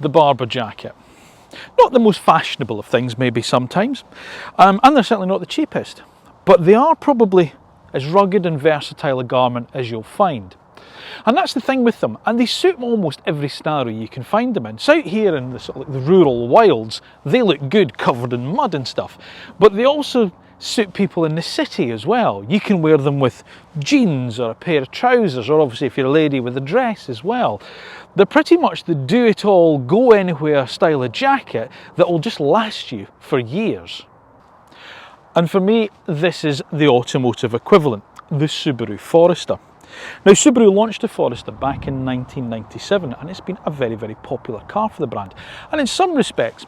the barber jacket. Not the most fashionable of things maybe sometimes, and they're certainly not the cheapest, but they are probably as rugged and versatile a garment as you'll find. And that's the thing with them, and they suit almost every scenario you can find them in. So out here in the sort of like the rural wilds, they look good covered in mud and stuff, but they also suit people in the city as well. You can wear them with jeans or a pair of trousers, or obviously if you're a lady with a dress as well. They're pretty much the do-it-all, go-anywhere style of jacket that will just last you for years. And for me, this is the automotive equivalent, the Subaru Forester. Now, Subaru launched the Forester back in 1997, and it's been a very, very popular car for the brand. And in some respects,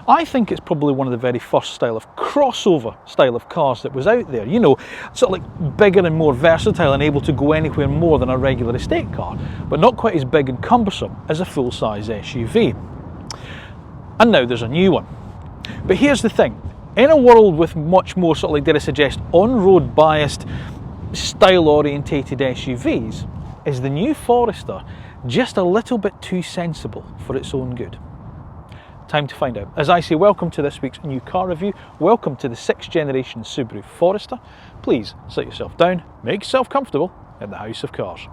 I think it's probably one of the very first style of crossover style of cars that was out there. You know, sort of like bigger and more versatile and able to go anywhere more than a regular estate car, but not quite as big and cumbersome as a full-size SUV. And now there's a new one. But here's the thing, in a world with much more sort of like, dare I suggest, on-road biased, style-orientated SUVs, is the new Forester just a little bit too sensible for its own good? Time to find out. As I say, welcome to this week's new car review. Welcome to the 6th generation Subaru Forester. Please sit yourself down, make yourself comfortable in the house of cars.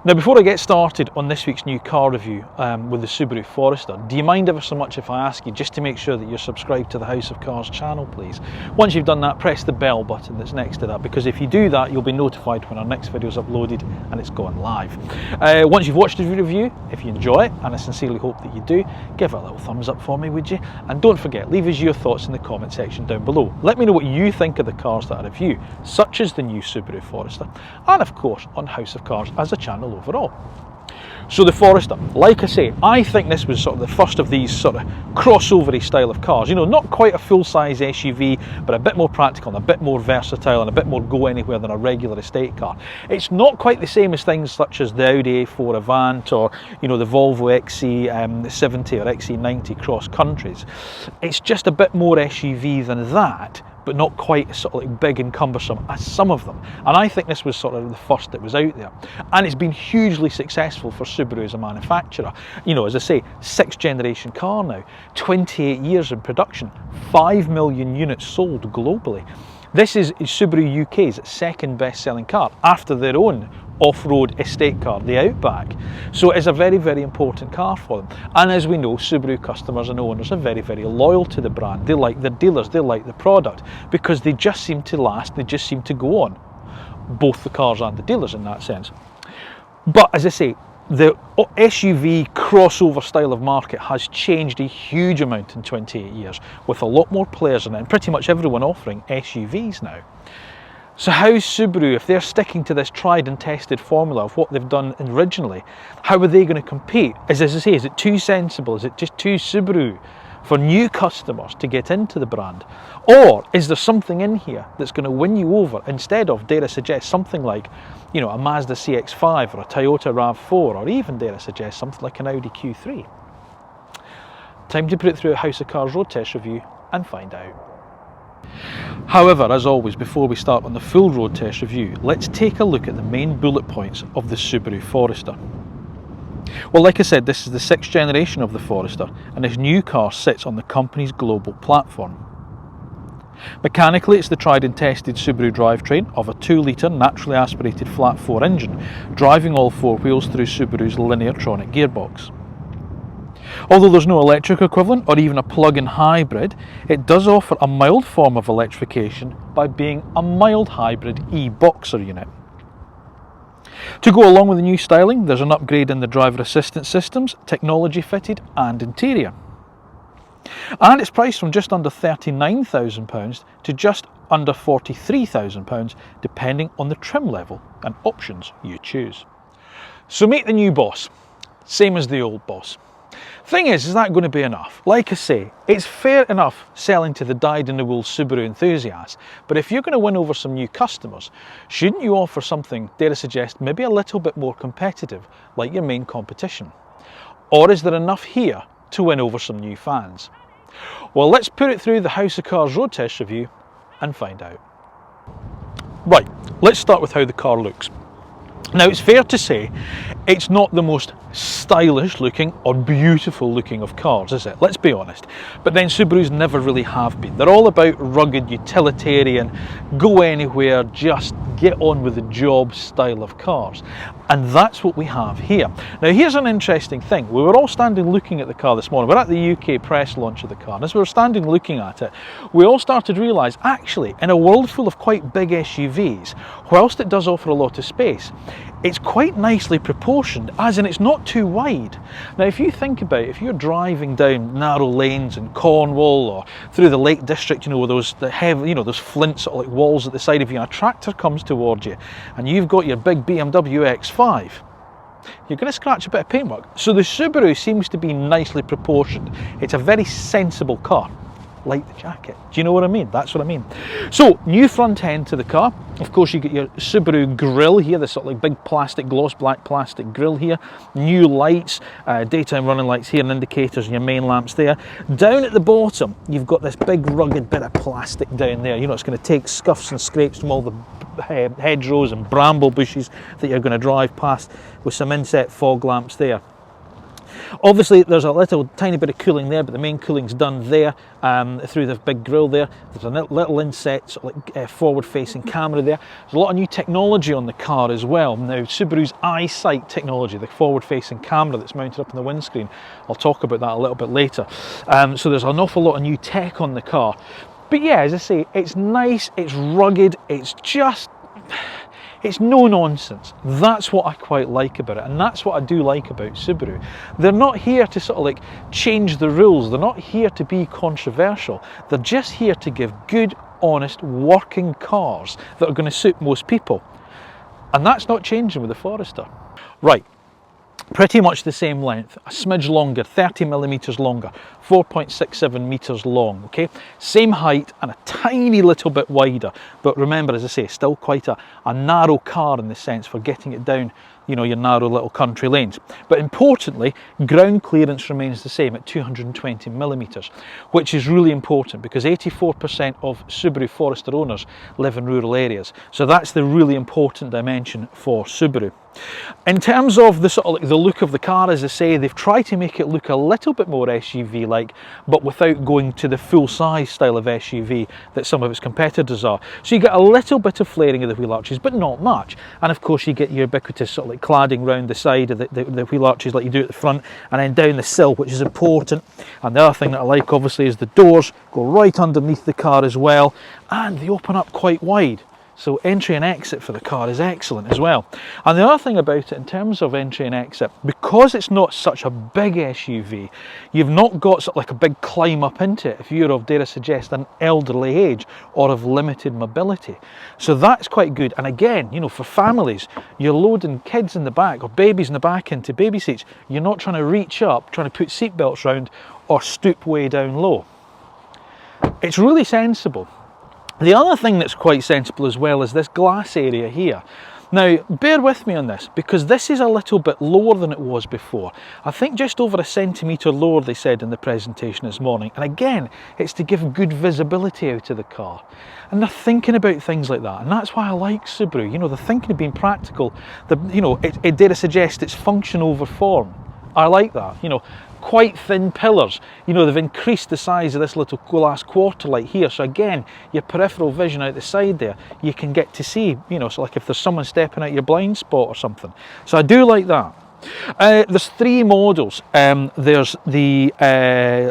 Now, before I get started on this week's new car review with the Subaru Forester, do you mind ever so much if I ask you just to make sure that you're subscribed to the House of Cars channel, please? Once you've done that, press the bell button that's next to that, because if you do that, you'll be notified when our next video is uploaded and it's gone live. Once you've watched the review, if you enjoy it, and I sincerely hope that you do, give it a little thumbs up for me, would you? And don't forget, leave us your thoughts in the comment section down below. Let me know what you think of the cars that I review, such as the new Subaru Forester, and of course on House of Cars as a channel overall. So the Forester, like I say, I think this was sort of the first of these sort of crossover-y style of cars. You know, not quite a full-size SUV, but a bit more practical and a bit more versatile and a bit more go anywhere than a regular estate car. It's not quite the same as things such as the Audi A4 Avant or, you know, the Volvo XC70 or XC90 cross countries. It's just a bit more SUV than that, but not quite sort of like big and cumbersome as some of them. And I think this was sort of the first that was out there. And it's been hugely successful for Subaru as a manufacturer. You know, as I say, 6th generation car now, 28 years in production, 5 million units sold globally. This is Subaru UK's second best-selling car after their own off-road estate car, the Outback. So it's a very, very important car for them. And as we know, Subaru customers and owners are very, very loyal to the brand. They like their dealers, they like the product, because they just seem to last, they just seem to go on. Both the cars and the dealers in that sense. But as I say, the SUV crossover style of market has changed a huge amount in 28 years, with a lot more players in it, and pretty much everyone offering SUVs now. So how's Subaru, if they're sticking to this tried and tested formula of what they've done originally, how are they going to compete? As I say, is it too sensible? Is it just too Subaru for new customers to get into the brand? Or is there something in here that's going to win you over instead of, dare I suggest, something like, you know, a Mazda CX-5 or a Toyota RAV4, or even, dare I suggest, something like an Audi Q3? Time to put it through a House of Cars road test review and find out. However, as always, before we start on the full road test review, let's take a look at the main bullet points of the Subaru Forester. Well, like I said, this is the 6th generation of the Forester, and this new car sits on the company's global platform. Mechanically, it's the tried and tested Subaru drivetrain of a 2-litre naturally aspirated flat-4 engine, driving all 4 wheels through Subaru's Lineartronic gearbox. Although there's no electric equivalent or even a plug-in hybrid, it does offer a mild form of electrification by being a mild hybrid e-Boxer unit. To go along with the new styling, there's an upgrade in the driver assistance systems, technology fitted and interior. And it's priced from just under £39,000 to just under £43,000, depending on the trim level and options you choose. So meet the new boss, same as the old boss. Thing is that going to be enough? Like I say, it's fair enough selling to the dyed-in-the-wool Subaru enthusiast, but if you're going to win over some new customers, shouldn't you offer something, dare I suggest, maybe a little bit more competitive, like your main competition? Or is there enough here to win over some new fans? Well, let's put it through the House of Cars road test review and find out. Right, let's start with how the car looks. Now, it's fair to say it's not the most stylish looking or beautiful looking of cars, is it? Let's be honest. But then Subarus never really have been. They're all about rugged, utilitarian, go anywhere, just get on with the job style of cars. And that's what we have here. Now, here's an interesting thing. We were all standing looking at the car this morning. We're at the UK press launch of the car. And as we were standing looking at it, we all started to realise, actually, in a world full of quite big SUVs, whilst it does offer a lot of space, it's quite nicely proportioned, as in it's not too wide. Now, if you think about it, if you're driving down narrow lanes in Cornwall or through the Lake District, you know, with those heavy, you know, those flint sort of like walls at the side of you, and a tractor comes towards you, and you've got your big BMW X5, you're going to scratch a bit of paintwork. So the Subaru seems to be nicely proportioned. It's a very sensible car. Like the jacket. Do you know what I mean? That's what I mean. So, new front end to the car. Of course, you get your Subaru grille here, this sort of like big plastic, gloss black plastic grille here. New lights, daytime running lights here and indicators and your main lamps there. Down at the bottom, you've got this big rugged bit of plastic down there. You know, it's going to take scuffs and scrapes from all the hedgerows and bramble bushes that you're going to drive past, with some inset fog lamps there. Obviously, there's a little tiny bit of cooling there, but the main cooling's done there through the big grille there. There's a little inset sort of like, forward-facing camera there. There's a lot of new technology on the car as well. Now, Subaru's EyeSight technology, the forward-facing camera that's mounted up on the windscreen, I'll talk about that a little bit later. So there's an awful lot of new tech on the car. But yeah, as I say, it's nice, it's rugged, it's just... it's no nonsense. That's what I quite like about it, and that's what I do like about Subaru. They're not here to sort of like change the rules. They're not here to be controversial. They're just here to give good, honest, working cars that are going to suit most people. And that's not changing with the Forester. Right. Pretty much the same length, a smidge longer, 30 millimeters longer, 4.67 meters long, okay? Same height and a tiny little bit wider, but remember, as I say, still quite a narrow car in the sense for getting it down, you know, your narrow little country lanes. But importantly, ground clearance remains the same at 220 millimeters, which is really important because 84% of Subaru Forester owners live in rural areas. So that's the really important dimension for Subaru. In terms of the sort of like the look of the car, as I say, they've tried to make it look a little bit more SUV-like, but without going to the full-size style of SUV that some of its competitors are. So you get a little bit of flaring of the wheel arches, but not much. And of course, you get your ubiquitous sort of like cladding round the side of the wheel arches like you do at the front, and then down the sill, which is important. And the other thing that I like, obviously, is the doors go right underneath the car as well, and they open up quite wide. So entry and exit for the car is excellent as well. And the other thing about it in terms of entry and exit, because it's not such a big SUV, you've not got sort of like a big climb up into it if you're of, dare I suggest, an elderly age or of limited mobility. So that's quite good. And again, you know, for families, you're loading kids in the back or babies in the back into baby seats. You're not trying to reach up, trying to put seat belts round or stoop way down low. It's really sensible. The other thing that's quite sensible as well is this glass area here. Now, bear with me on this, because this is a little bit lower than it was before. I think just over a centimetre lower, they said in the presentation this morning. And again, it's to give good visibility out of the car. And they're thinking about things like that. And that's why I like Subaru. You know, they're thinking of being practical. You know, it dare I suggest it's function over form. I like that. You know, quite thin pillars. You know, they've increased the size of this little glass quarter light here. So again, your peripheral vision out the side there, you can get to see, you know, so like if there's someone stepping out your blind spot or something. So I do like that. There's three models. There's the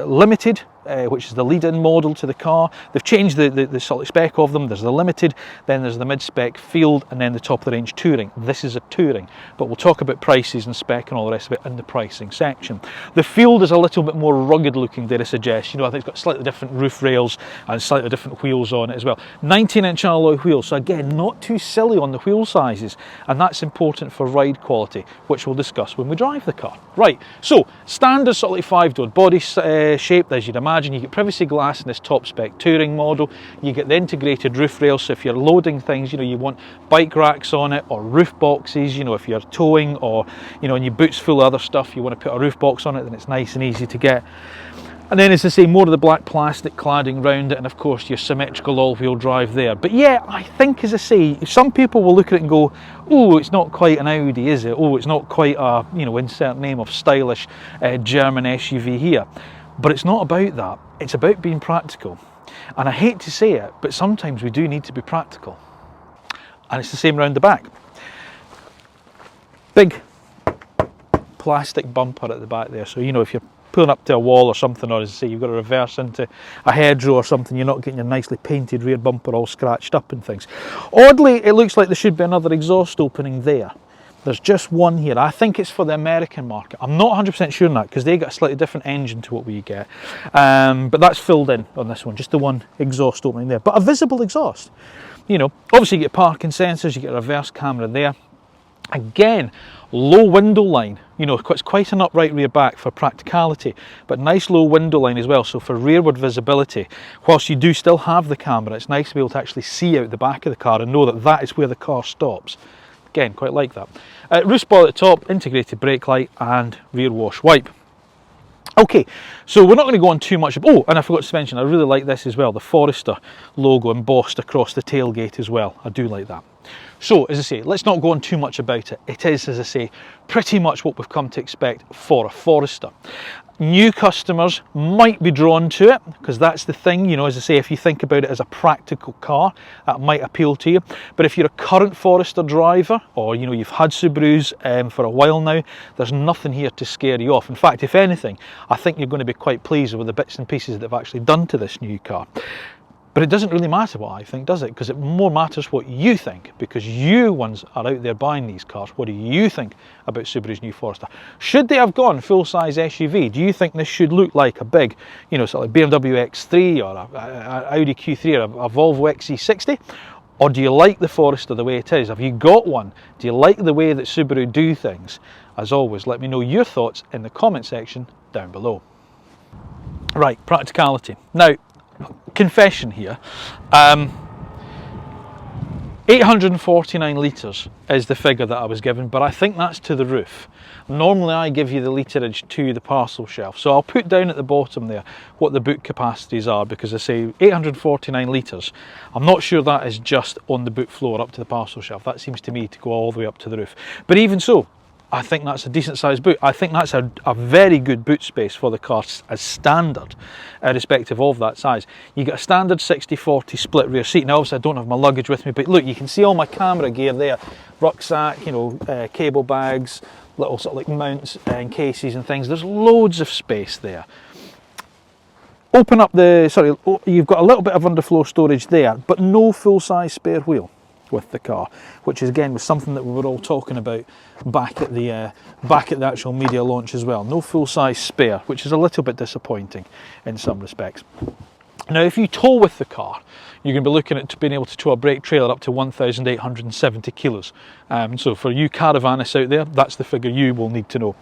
Limited, which is the lead-in model to the car. They've changed the sort of spec of them. There's the Limited, then there's the mid-spec Field, and then the top-of-the-range Touring. This is a Touring, but we'll talk about prices and spec and all the rest of it in the pricing section. The Field is a little bit more rugged-looking, dare I suggest. You know, I think it's got slightly different roof rails and slightly different wheels on it as well. 19-inch alloy wheels, so again, not too silly on the wheel sizes, and that's important for ride quality, which we'll discuss when we drive the car. Right, so standard sort of like 5-door body shape, as you'd imagine. You get privacy glass in this top spec Touring model. You get the integrated roof rail, so if you're loading things, you know, you want bike racks on it or roof boxes, you know, if you're towing or, you know, and your boot's full of other stuff, you want to put a roof box on it, then it's nice and easy to get. And then, as I say, more of the black plastic cladding around it, and of course your symmetrical all-wheel drive there. But yeah, I think, as I say, some people will look at it and go, oh, it's not quite an Audi, is it? Oh, it's not quite a, you know, insert name of stylish German SUV here. But it's not about that. It's about being practical. And I hate to say it, but sometimes we do need to be practical. And it's the same round the back. Big plastic bumper at the back there, so you know, if you're pulling up to a wall or something, or as I say, you've got to reverse into a hedgerow or something, you're not getting your nicely painted rear bumper all scratched up and things. Oddly, it looks like there should be another exhaust opening there. There's just one here. I think it's for the American market. I'm not 100% sure on that, because they got a slightly different engine to what we get. But that's filled in on this one, just the one exhaust opening there. But a visible exhaust. You know, obviously you get parking sensors, you get a reverse camera there. Again, low window line, you know, it's quite an upright rear back for practicality, but nice low window line as well, so for rearward visibility, whilst you do still have the camera, it's nice to be able to actually see out the back of the car and know that that is where the car stops. Again, quite like that. Roof spoiler at the top, integrated brake light and rear wash wipe. Okay, so we're not going to go on too much. Oh, and I forgot to mention, I really like this as well, the Forester logo embossed across the tailgate as well. I do like that. So, as I say, let's not go on too much about it. It is, as I say, pretty much what we've come to expect for a Forester. New customers might be drawn to it, because that's the thing, you know, as I say, if you think about it as a practical car, that might appeal to you. But if you're a current Forester driver, or, you know, you've had Subarus for a while now, there's nothing here to scare you off. In fact, if anything, I think you're going to be quite pleased with the bits and pieces that they've actually done to this new car. But it doesn't really matter what I think, does it? Because it more matters what you think, because you ones are out there buying these cars. What do you think about Subaru's new Forester? Should they have gone full-size SUV? Do you think this should look like a big, you know, sort of like BMW X3 or a Audi Q3 or a Volvo XC60? Or do you like the Forester the way it is? Have you got one? Do you like the way that Subaru do things? As always, let me know your thoughts in the comment section down below. Right, practicality. Now, confession here, 849 litres is the figure that I was given, but I think that's to the roof. Normally I give you the literage to the parcel shelf, so I'll put down at the bottom there what the boot capacities are, because I say 849 litres. I'm not sure that is just on the boot floor up to the parcel shelf. That seems to me to go all the way up to the roof. But even so, I think that's a decent sized boot. I think that's a very good boot space for the car as standard, irrespective of that size. You get a standard 60-40 split rear seat. Now obviously I don't have my luggage with me, but look, you can see all my camera gear there. Rucksack, you know, cable bags, little sort of like mounts and cases and things. There's loads of space there. Open up the, sorry, you've got a little bit of underfloor storage there, but no full size spare wheel with the car, which is again was something that we were all talking about back at the actual media launch as well. No full-size spare, which is a little bit disappointing in some respects. Now, if you tow with the car, you're going to be looking at being able to tow a brake trailer up to 1,870 kilos. So for you caravanists out there, that's the figure you will need to know.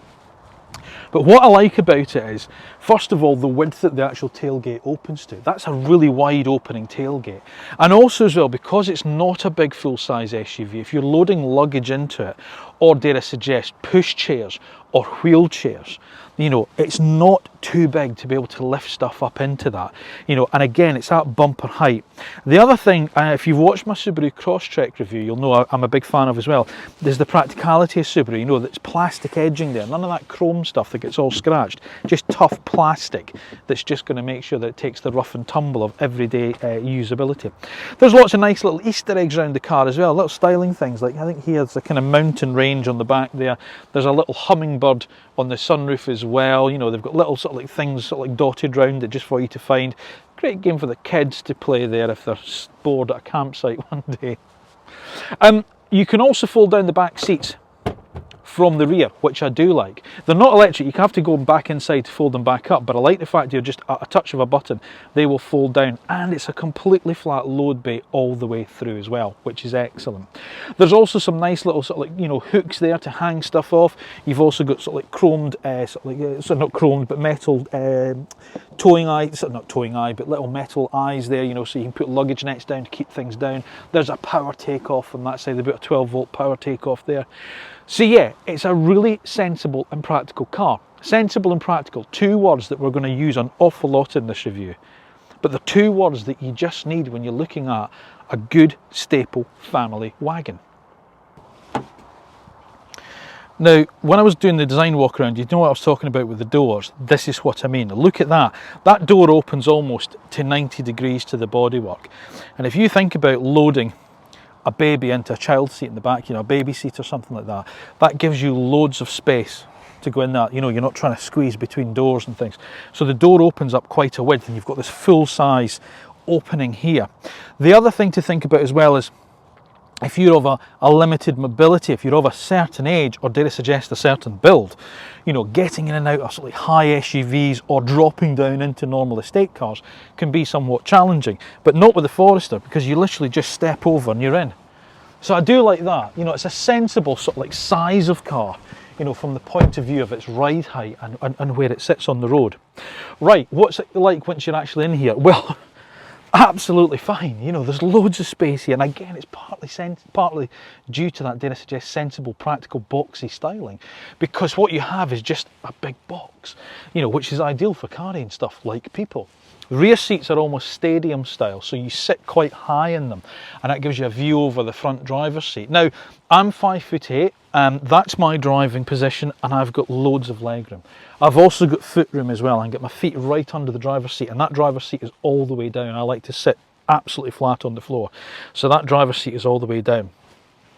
But what I like about it is, first of all, the width that the actual tailgate opens to. That's a really wide opening tailgate. And also as well, because it's not a big full-size SUV, if you're loading luggage into it, or dare I suggest push chairs or wheelchairs, you know, it's not too big to be able to lift stuff up into that, you know, and again, it's at bumper height. The other thing, if you've watched my Subaru Crosstrek review, you'll know I'm a big fan of as well. There's the practicality of Subaru, you know, that's plastic edging there, none of that chrome stuff that gets all scratched, just tough plastic that's just going to make sure that it takes the rough and tumble of everyday usability. There's lots of nice little Easter eggs around the car as well, little styling things, like I think here's a kind of mountain range on the back there. There's a little hummingbird on the sunroof as well. You know, they've got little sort of like things sort of like dotted round it just for you to find. Great game for the kids to play there if they're bored at a campsite one day. You can also fold down the back seats from the rear, which I do like. They're not electric, you have to go back inside to fold them back up, but I like the fact you're just at a touch of a button, they will fold down, and it's a completely flat load bay all the way through as well, which is excellent. There's also some nice little sort of like, you know, hooks there to hang stuff off. You've also got sort of like chromed, so not chromed, but metal towing eyes, not towing eye, but little metal eyes there, you know, so you can put luggage nets down to keep things down. There's a power takeoff on that side, they've got a 12-volt power takeoff there. So yeah, it's a really sensible and practical car. Sensible and practical, two words that we're going to use an awful lot in this review. But the two words that you just need when you're looking at a good staple family wagon. Now, when I was doing the design walk around, you know what I was talking about with the doors? This is what I mean. Look at that. That door opens almost to 90 degrees to the bodywork. And if you think about loading a baby into a child seat in the back, you know, a baby seat or something like that, that gives you loads of space to go in that. You know, you're not trying to squeeze between doors and things. So the door opens up quite a width and you've got this full size opening here. The other thing to think about as well is if you're of a limited mobility, if you're of a certain age, or dare I suggest a certain build, you know, getting in and out of sort of high SUVs or dropping down into normal estate cars can be somewhat challenging, but not with the Forester, because you literally just step over and you're in. So I do like that. You know, it's a sensible sort of like size of car, you know, from the point of view of its ride height and where it sits on the road. Right, what's it like once you're actually in here? Well, absolutely fine. You know, there's loads of space here, and again, it's partly due to that, dare I suggest, sensible, practical, boxy styling, because what you have is just a big box, you know, which is ideal for carrying stuff like people. Rear seats are almost stadium style, so you sit quite high in them, and that gives you a view over the front driver's seat. Now, I'm 5'8", that's my driving position, and I've got loads of legroom. I've also got foot room as well. I can get my feet right under the driver's seat, and that driver's seat is all the way down. I like to sit absolutely flat on the floor, so that driver's seat is all the way down.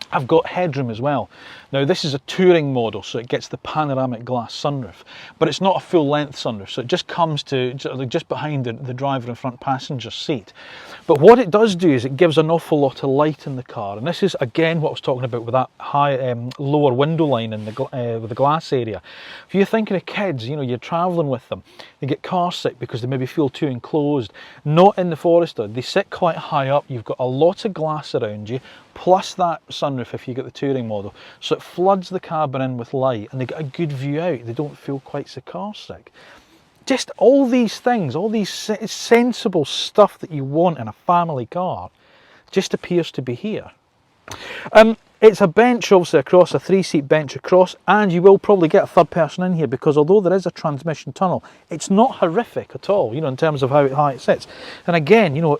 I've got headroom as well. Now, this is a touring model, so it gets the panoramic glass sunroof, but it's not a full length sunroof, so it just comes to just behind the driver and front passenger seat. But what it does do is it gives an awful lot of light in the car, and this is again what I was talking about with that high lower window line in with the glass area. If you're thinking of kids, you know, you're travelling with them, they get car sick because they maybe feel too enclosed. Not in the Forester. They sit quite high up. You've got a lot of glass around you, plus that sunroof if you get the touring model, so it floods the cabin in with light and they get a good view out. They don't feel quite so car sick. Just all these things, all these sensible stuff that you want in a family car just appears to be here. It's a bench obviously across, a 3-seat bench across, and you will probably get a third person in here because although there is a transmission tunnel, it's not horrific at all, you know, in terms of how high it sits. And again, you know,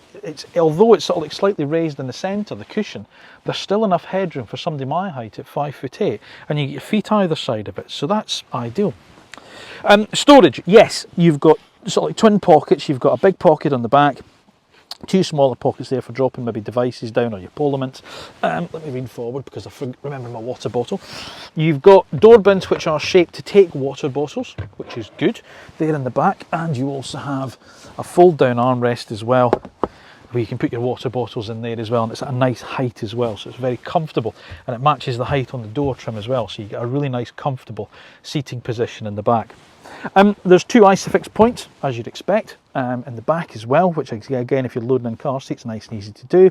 although it's sort of like slightly raised in the centre, the cushion, there's still enough headroom for somebody my height at 5'8", and you get your feet either side of it, so that's ideal. Storage, yes, you've got sort of like twin pockets. You've got a big pocket on the back, two smaller pockets there for dropping maybe devices down or your polements. Let me lean forward because I remember my water bottle. You've got door bins which are shaped to take water bottles, which is good, there in the back, and you also have a fold down armrest as well, where you can put your water bottles in there as well, and it's at a nice height as well, so it's very comfortable, and it matches the height on the door trim as well, so you get a really nice comfortable seating position in the back. There's two ISOFIX points, as you'd expect, in the back as well, which again, if you're loading in car seats, nice and easy to do.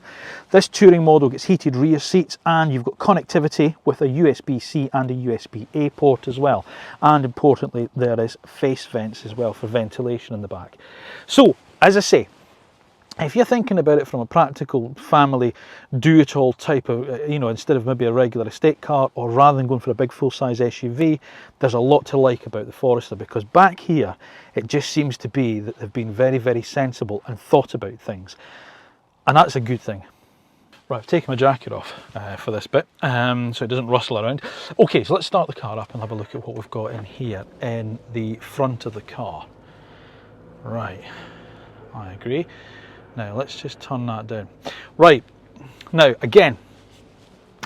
This touring model gets heated rear seats, and you've got connectivity with a USB-C and a USB-A port as well, and importantly there is face vents as well for ventilation in the back. So as I say, if you're thinking about it from a practical family do-it-all type of, you know, instead of maybe a regular estate car, or rather than going for a big full-size SUV, there's a lot to like about the Forester, because back here it just seems to be that they've been very, very sensible and thought about things, and that's a good thing. Right, I've taken my jacket off for this bit, so it doesn't rustle around. Okay, so let's start the car up and have a look at what we've got in here in the front of the car. Right, I agree. Now let's just turn that down. Right, now again,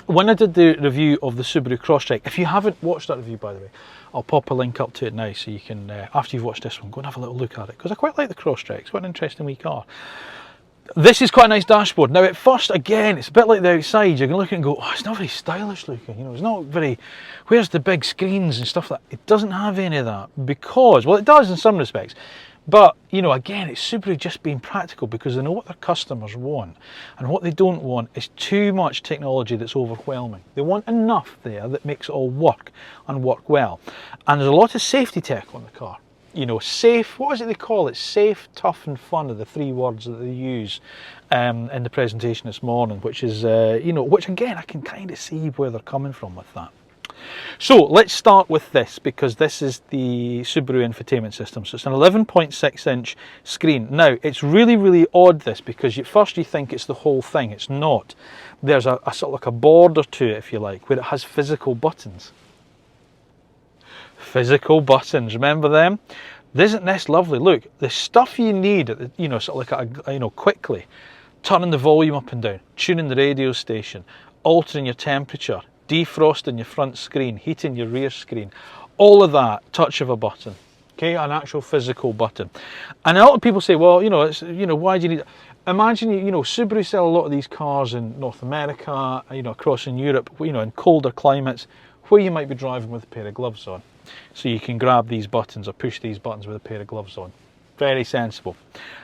when I did the review of the Subaru Crosstrek, if you haven't watched that review, by the way, I'll pop a link up to it now so you can, after you've watched this one, go and have a little look at it, because I quite like the Crosstrek. It's quite an interesting wee car. This is quite a nice dashboard. Now at first, again, it's a bit like the outside. You're going to look at it and go, oh, it's not very stylish looking, you know, it's not very, where's the big screens and stuff like that? It doesn't have any of that, because, well, it does in some respects. But, you know, again, it's Subaru just being practical, because they know what their customers want. And what they don't want is too much technology that's overwhelming. They want enough there that makes it all work and work well. And there's a lot of safety tech on the car. You know, safe, what is it they call it? Safe, tough and fun are the three words that they use in the presentation this morning, which is, you know, which again, I can kind of see where they're coming from with that. So let's start with this, because this is the Subaru infotainment system. So it's an 11.6-inch screen. Now, it's really, really odd, this, because at first you think it's the whole thing. It's not. There's a sort of like a border to it, if you like, where it has physical buttons. Physical buttons, remember them? Isn't this lovely? Look, the stuff you need, you know, sort of like, you know, quickly. Turning the volume up and down, tuning the radio station, altering your temperature, defrosting your front screen, heating your rear screen, all of that, touch of a button. Okay, an actual physical button. And a lot of people say, well, you know, it's, you know, why do you need it? Imagine, you know, Subaru sell a lot of these cars in North America, you know, across in Europe, you know, in colder climates, where you might be driving with a pair of gloves on. So you can grab these buttons or push these buttons with a pair of gloves on. Very sensible.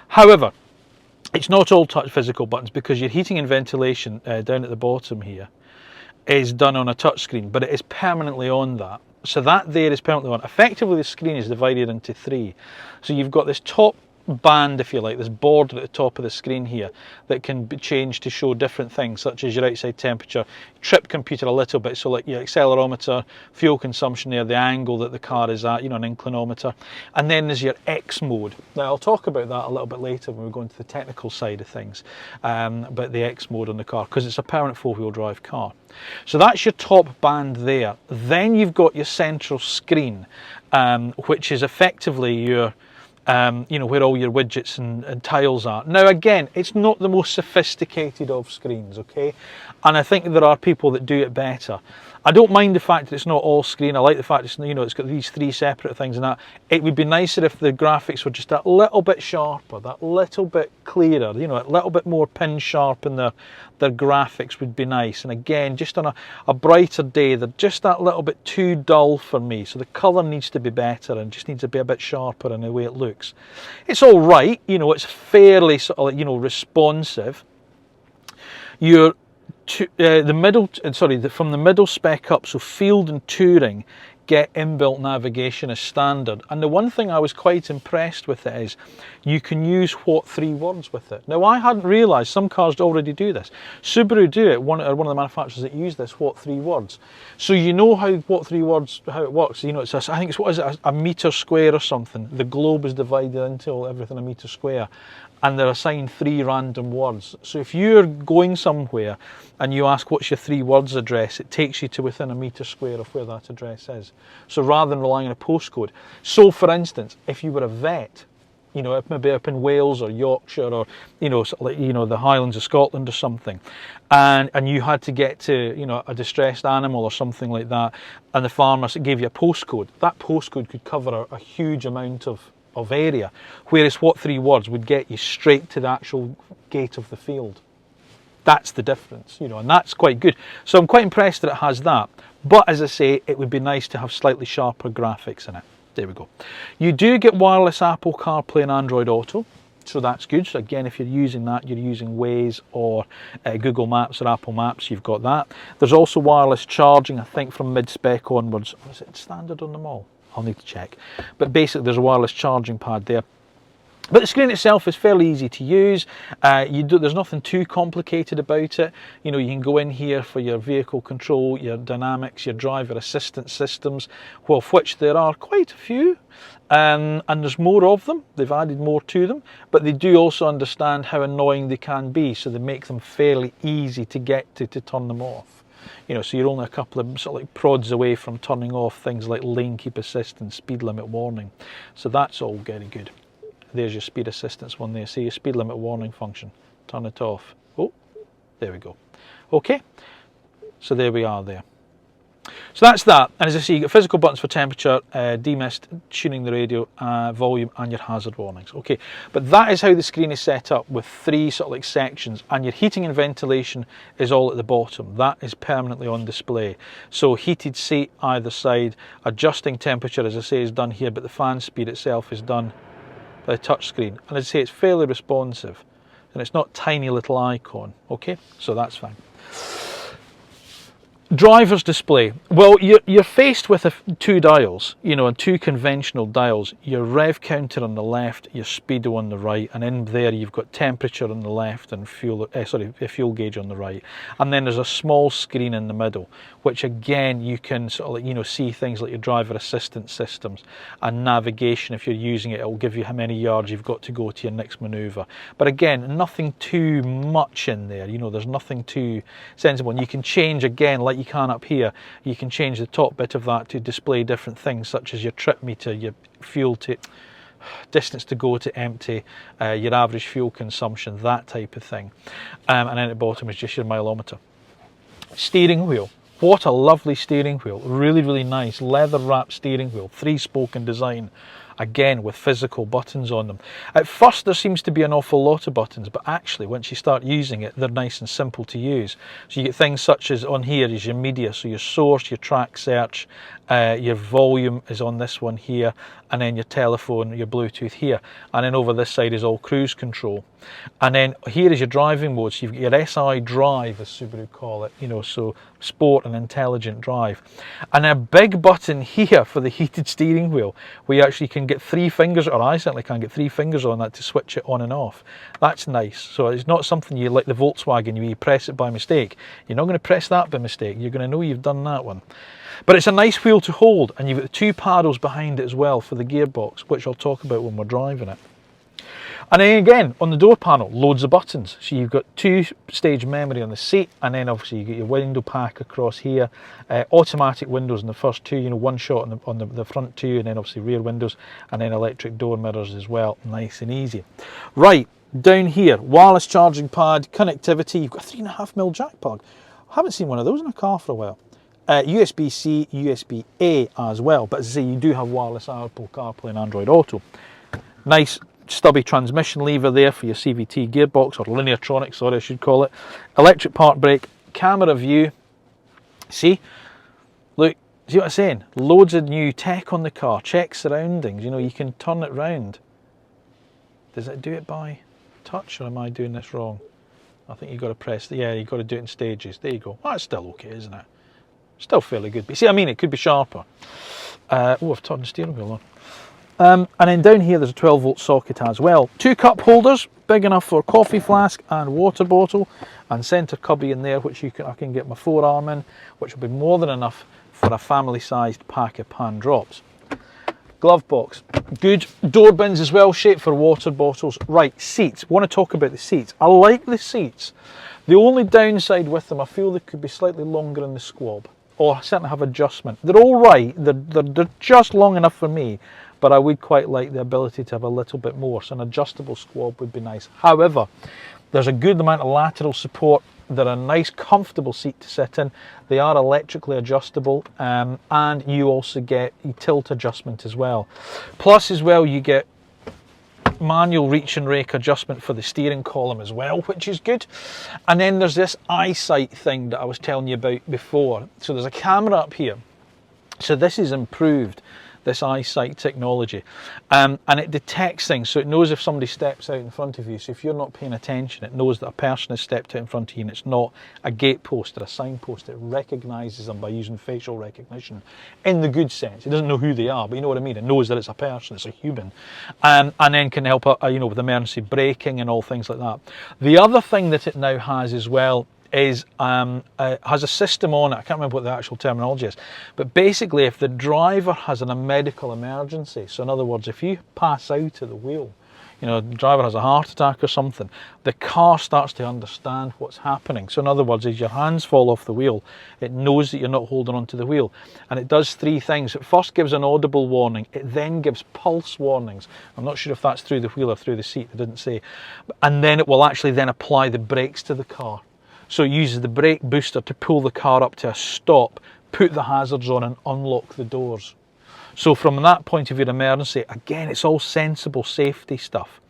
However, it's not all touch physical buttons, because your heating and ventilation down at the bottom here is done on a touch screen, but it is permanently on that. So that there is permanently on. Effectively, the screen is divided into three. So you've got this top band, if you like, this border at the top of the screen here that can be changed to show different things, such as your outside temperature, trip computer a little bit, so like your accelerometer, fuel consumption there, the angle that the car is at, you know, an inclinometer. And then there's your X mode. Now I'll talk about that a little bit later when we go into the technical side of things, about the X mode on the car, because it's a permanent four-wheel drive car. So that's your top band there. Then you've got your central screen, which is effectively your you know, where all your widgets and tiles are. Now again, it's not the most sophisticated of screens, okay? And I think there are people that do it better. I don't mind the fact that it's not all screen. I like the fact it's, you know, it's got these three separate things and that. It would be nicer if the graphics were just that little bit sharper, that little bit clearer, you know, a little bit more pin sharp in their graphics would be nice. And again, just on a brighter day, they're just that little bit too dull for me. So the colour needs to be better and just needs to be a bit sharper in the way it looks. It's all right, you know, it's fairly sort of, you know, responsive. You're from the middle spec up, so field and touring get inbuilt navigation as standard. And the one thing I was quite impressed with it is you can use what three words with it. Now I hadn't realised some cars already do this. Subaru do it, one of the manufacturers that use this what three words. So you know how what three words, how it works. You know, it's I think it's, what is it, a metre square or something. The globe is divided into everything a metre square, and they're assigned three random words. So if you're going somewhere and you ask what's your three words address, it takes you to within a metre square of where that address is. So rather than relying on a postcode. So for instance, if you were a vet, you know, maybe up in Wales or Yorkshire or, you know, sort of like, you know, the Highlands of Scotland or something, and you had to get to, you know, a distressed animal or something like that, and the farmer gave you a postcode, that postcode could cover a huge amount of area, whereas what three words would get you straight to the actual gate of the field. That's the difference, you know, and that's quite good. So I'm quite impressed that it has that. But as I say, it would be nice to have slightly sharper graphics in it. There we go. You do get wireless Apple CarPlay and Android Auto, so that's good. So again, if you're using that, you're using Waze or Google Maps or Apple Maps, you've got that. There's also wireless charging, I think from mid-spec onwards. Or is it standard on them all? I'll need to check. But basically there's a wireless charging pad there. But the screen itself is fairly easy to use. There's nothing too complicated about it. You know, you can go in here for your vehicle control, your dynamics, your driver assistance systems, well, of which there are quite a few. And there's more of them. They've added more to them. But they do also understand how annoying they can be, so they make them fairly easy to get to turn them off. You know, so you're only a couple of sort of like prods away from turning off things like lane keep assist and speed limit warning. So that's all very good. There's your speed assistance one there. See your speed limit warning function. Turn it off. Oh, there we go. Okay, so there we are there. So that's that. And as I say, you get physical buttons for temperature, demist, tuning the radio, volume, and your hazard warnings. Okay, but that is how the screen is set up, with three sort of like sections, and your heating and ventilation is all at the bottom. That is permanently on display. So heated seat either side, adjusting temperature, as I say, is done here, but the fan speed itself is done by a touch screen. And as I say, it's fairly responsive, and it's not tiny little icon. Okay, so that's fine. Driver's display. Well, you're faced with two dials, you know, and two conventional dials. Your rev counter on the left, your speedo on the right, and in there you've got temperature on the left and fuel gauge on the right. And then there's a small screen in the middle, which again you can sort of like, you know, see things like your driver assistance systems and navigation. If you're using it, it'll give you how many yards you've got to go to your next manoeuvre. But again, nothing too much in there. You know, there's nothing too sensible. And you can change again, like you can up here, you can change the top bit of that to display different things such as your trip meter, your fuel to distance to go to empty, your average fuel consumption, that type of thing. And then at the bottom is just your mileometer. Steering wheel. What a lovely steering wheel. Really, really nice leather wrapped steering wheel, 3-spoken design. Again, with physical buttons on them. At first there seems to be an awful lot of buttons, but actually once you start using it, they're nice and simple to use. So you get things such as on here is your media, so your source, your track search, your volume is on this one here, and then your telephone, your Bluetooth here, and then over this side is all cruise control. And then here is your driving mode, so you've got your SI drive, as Subaru call it, you know, so sport and intelligent drive. And a big button here for the heated steering wheel, where you actually can get 3 fingers, or I certainly can get 3 fingers on that to switch it on and off. That's nice. So it's not something you like the Volkswagen, you press it by mistake. You're not going to press that by mistake, you're going to know you've done that one. But it's a nice wheel to hold, and you've got 2 paddles behind it as well for the gearbox, which I'll talk about when we're driving it. And then again, on the door panel, loads of buttons. So you've got 2-stage memory on the seat, and then obviously you get your window pack across here, automatic windows in the first 2, you know, one shot on the front 2, and then obviously rear windows, and then electric door mirrors as well, nice and easy. Right, down here, wireless charging pad, connectivity, you've got a 3.5mm jack plug. I haven't seen one of those in a car for a while. USB-C, USB-A as well, but as I say, you do have wireless Apple CarPlay and Android Auto. Nice stubby transmission lever there for your CVT gearbox, or Lineartronics, sorry I should call it. Electric park brake, camera view. See? Look, see what I'm saying? Loads of new tech on the car, check surroundings, you know, you can turn it round. Does it do it by touch, or am I doing this wrong? I think you've got to press, yeah, you've got to do it in stages. There you go. Well, that's still okay, isn't it? Still fairly good. But see, I mean, it could be sharper. Oh, I've turned the steering wheel on. And then down here, there's a 12-volt socket as well. 2 cup holders, big enough for coffee flask and water bottle, and centre cubby in there, which I can get my forearm in, which will be more than enough for a family-sized pack of pan drops. Glove box, good. Door bins as well, shaped for water bottles. Right, seats. Want to talk about the seats. I like the seats. The only downside with them, I feel they could be slightly longer in the squab, or certainly have adjustment. They're all right, they're just long enough for me, but I would quite like the ability to have a little bit more, so an adjustable squab would be nice. However, there's a good amount of lateral support. They're a nice comfortable seat to sit in. They are electrically adjustable, and you also get a tilt adjustment as well. Plus as well, you get manual reach and rake adjustment for the steering column as well, which is good. And then there's this EyeSight thing that I was telling you about before. So there's a camera up here. So this is improved, this EyeSight technology, and it detects things. So it knows if somebody steps out in front of you. So if you're not paying attention, it knows that a person has stepped out in front of you, and it's not a gatepost or a signpost. It recognises them by using facial recognition, in the good sense. It doesn't know who they are, but you know what I mean. It knows that it's a person, it's a human, and then can help you know, with emergency braking and all things like that. The other thing that it now has as well is has a system on it. I can't remember what the actual terminology is, but basically if the driver has a medical emergency, so in other words, if you pass out at the wheel, you know, the driver has a heart attack or something, the car starts to understand what's happening. So in other words, as your hands fall off the wheel, it knows that you're not holding onto the wheel, and it does 3 things. It first gives an audible warning, it then gives pulse warnings. I'm not sure if that's through the wheel or through the seat, it didn't say, and then it will actually then apply the brakes to the car. So it uses the brake booster to pull the car up to a stop, put the hazards on and unlock the doors. So from that point of view, emergency, again, it's all sensible safety stuff.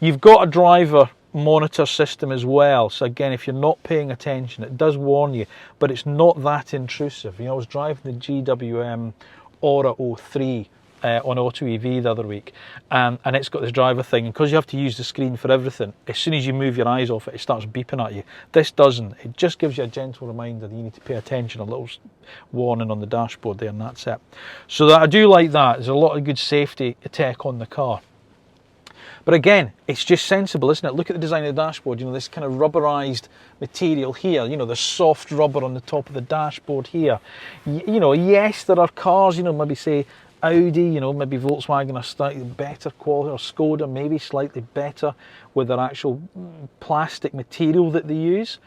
You've got a driver monitor system as well. So again, if you're not paying attention, it does warn you, but it's not that intrusive. You know, I was driving the GWM Aura 03 on Auto EV the other week, and it's got this driver thing, and because you have to use the screen for everything, as soon as you move your eyes off it, it starts beeping at you. This doesn't. It just gives you a gentle reminder that you need to pay attention, a little warning on the dashboard there, and that's it. So that I do like that. There's a lot of good safety tech on the car. But again, it's just sensible, isn't it? Look at the design of the dashboard, you know, this kind of rubberized material here, you know, the soft rubber on the top of the dashboard here. You know, yes, there are cars, you know, maybe say Audi, you know, maybe Volkswagen are slightly better quality, or Skoda maybe slightly better with their actual plastic material that they use,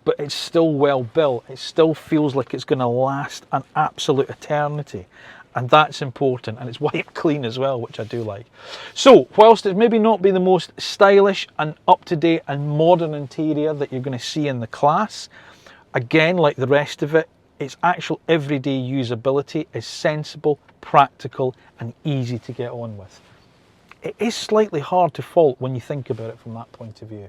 but it's still well built. It still feels like it's going to last an absolute eternity. And that's important, and it's wiped clean as well, which I do like. So, whilst it maybe not be the most stylish and up-to-date and modern interior that you're going to see in the class, again, like the rest of it, its actual everyday usability is sensible, practical, and easy to get on with. It is slightly hard to fault when you think about it from that point of view.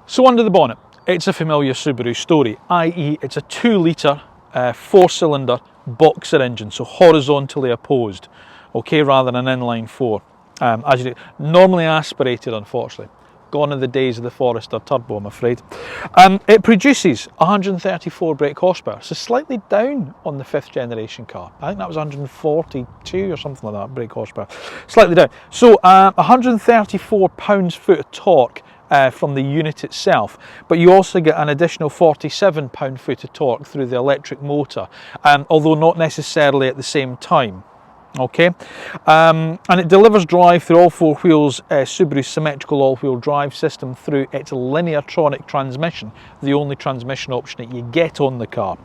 So under the bonnet, it's a familiar Subaru story, i.e. it's a 2-litre 4-cylinder Boxer engine, so horizontally opposed, okay, rather than an inline 4. As you do, normally aspirated, unfortunately. Gone are the days of the Forester turbo, I'm afraid. It produces 134 brake horsepower, so slightly down on the 5th generation car. I think that was 142 or something like that, brake horsepower. Slightly down. So 134 pounds-foot of torque from the unit itself, but you also get an additional 47 pound-foot of torque through the electric motor, although not necessarily at the same time. Okay, and it delivers drive through all 4 wheels, Subaru's symmetrical all-wheel drive system through its linear-tronic transmission, the only transmission option that you get on the car.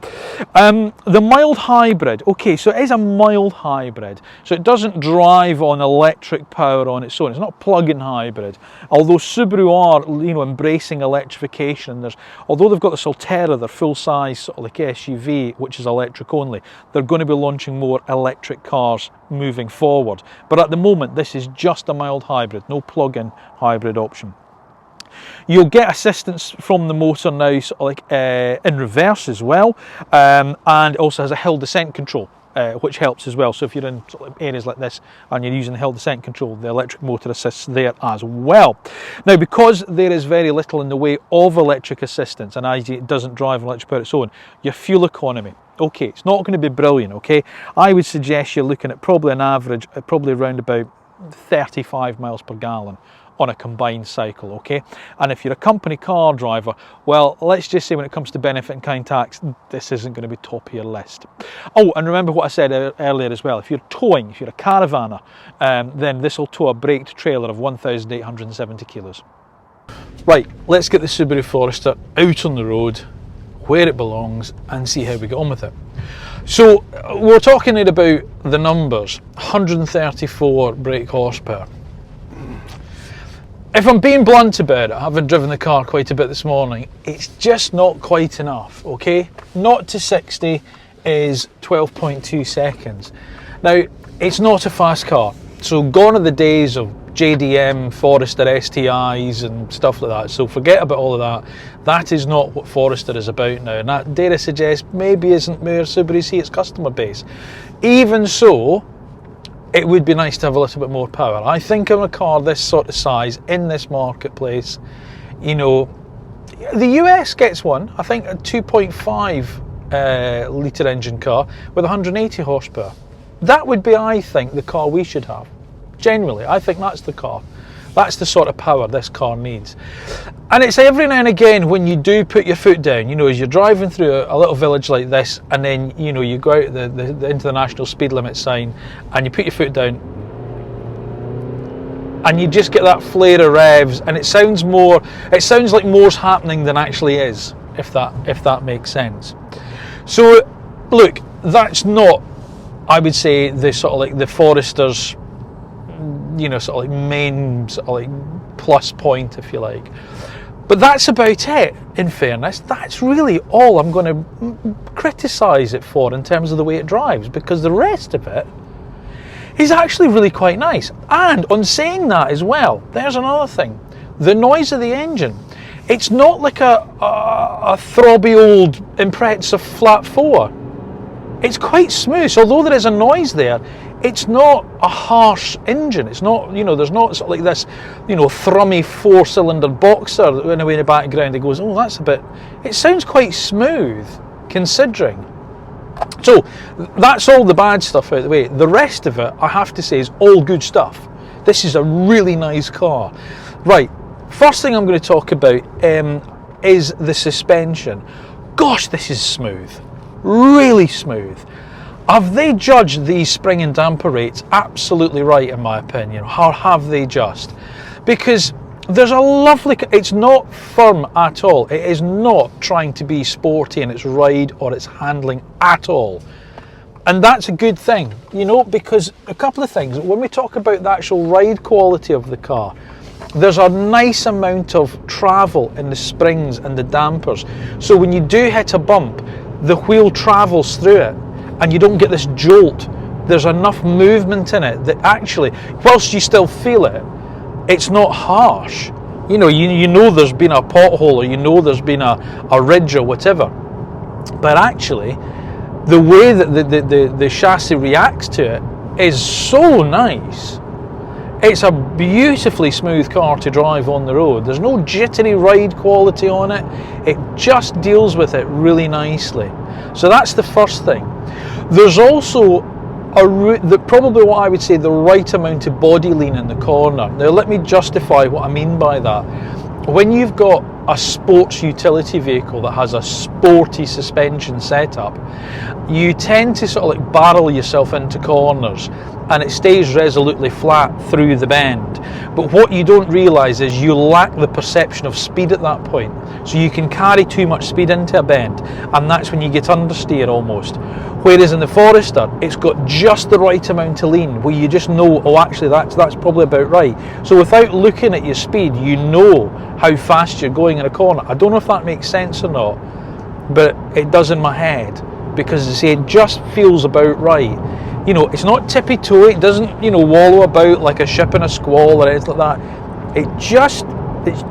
The mild hybrid, okay, so it is a mild hybrid, so it doesn't drive on electric power on its own. It's not a plug-in hybrid, although Subaru are, you know, embracing electrification. Although they've got the Solterra, their full-size sort of like SUV, which is electric only, they're going to be launching more electric cars moving forward, but at the moment this is just a mild hybrid, no plug-in hybrid option. You'll get assistance from the motor now, sort of like in reverse as well, and it also has a hill descent control, which helps as well. So if you're in sort of areas like this and you're using the hill descent control, the electric motor assists there as well. Now, because there is very little in the way of electric assistance, and as it doesn't drive electric power its own, your fuel economy, okay, it's not going to be brilliant, okay? I would suggest you're looking at probably an average, probably around about 35 miles per gallon on a combined cycle, okay? And if you're a company car driver, well, let's just say when it comes to benefit in kind tax, this isn't going to be top of your list. Oh, and remember what I said earlier as well, if you're towing, if you're a caravanner, then this will tow a braked trailer of 1,870 kilos. Right, let's get the Subaru Forester out on the road, where it belongs, and see how we get on with it. So we're talking here about the numbers, 134 brake horsepower. If I'm being blunt about it, having driven the car quite a bit this morning, it's just not quite enough, okay? 0 to 60 is 12.2 seconds. Now, it's not a fast car, so gone are the days of JDM, Forester STIs and stuff like that, so forget about all of that. That is not what Forester is about now, and that, dare I suggest, maybe isn't where Subaru see its customer base. Even so, it would be nice to have a little bit more power. I think of a car this sort of size in this marketplace, you know, the US gets one, I think a 2.5 litre engine car with 180 horsepower. That would be, I think, the car we should have. Generally, I think that's the car. That's the sort of power this car needs. And it's every now and again when you do put your foot down, you know, as you're driving through a little village like this, and then, you know, you go out into the national speed limit sign and you put your foot down and you just get that flare of revs, and it sounds like more's happening than actually is, if that makes sense. So look, that's not, I would say, the sort of like the Forester's, you know, sort of like main sort of like plus point, if you like. But that's about it, in fairness. That's really all I'm going to criticise it for in terms of the way it drives, because the rest of it is actually really quite nice. And on saying that as well, there's another thing. The noise of the engine. It's not like a throbby old Impreza flat 4. It's quite smooth, so although there is a noise there, it's not a harsh engine. It's not, you know, there's not sort of like this, you know, thrummy 4-cylinder Boxer in the background. It goes, oh, that's a bit, it sounds quite smooth considering. So that's all the bad stuff out of the way. The rest of it, I have to say, is all good stuff. This is a really nice car. Right, first thing I'm going to talk about is the suspension. Gosh, this is smooth, really smooth. Have they judged these spring and damper rates absolutely right, in my opinion? Or have they just? Because there's a lovely, it's not firm at all. It is not trying to be sporty in its ride or its handling at all. And that's a good thing, you know, because a couple of things. When we talk about the actual ride quality of the car, there's a nice amount of travel in the springs and the dampers. So when you do hit a bump, the wheel travels through it and you don't get this jolt. There's enough movement in it that actually, whilst you still feel it, it's not harsh. You know, you know there's been a pothole, or you know there's been a ridge or whatever. But actually, the way that the chassis reacts to it is so nice. It's a beautifully smooth car to drive on the road. There's no jittery ride quality on it. It just deals with it really nicely. So that's the first thing. There's also probably what I would say the right amount of body lean in the corner. Now let me justify what I mean by that. When you've got a sports utility vehicle that has a sporty suspension setup, you tend to sort of like barrel yourself into corners and it stays resolutely flat through the bend. But what you don't realise is you lack the perception of speed at that point. So you can carry too much speed into a bend, and that's when you get understeer almost. Whereas in the Forester, it's got just the right amount of lean where you just know, oh actually that's probably about right. So without looking at your speed, you know how fast you're going in a corner. I don't know if that makes sense or not, but it does in my head, because as I say, it just feels about right. You know, it's not tippy-toey, it doesn't, you know, wallow about like a ship in a squall or anything like that. It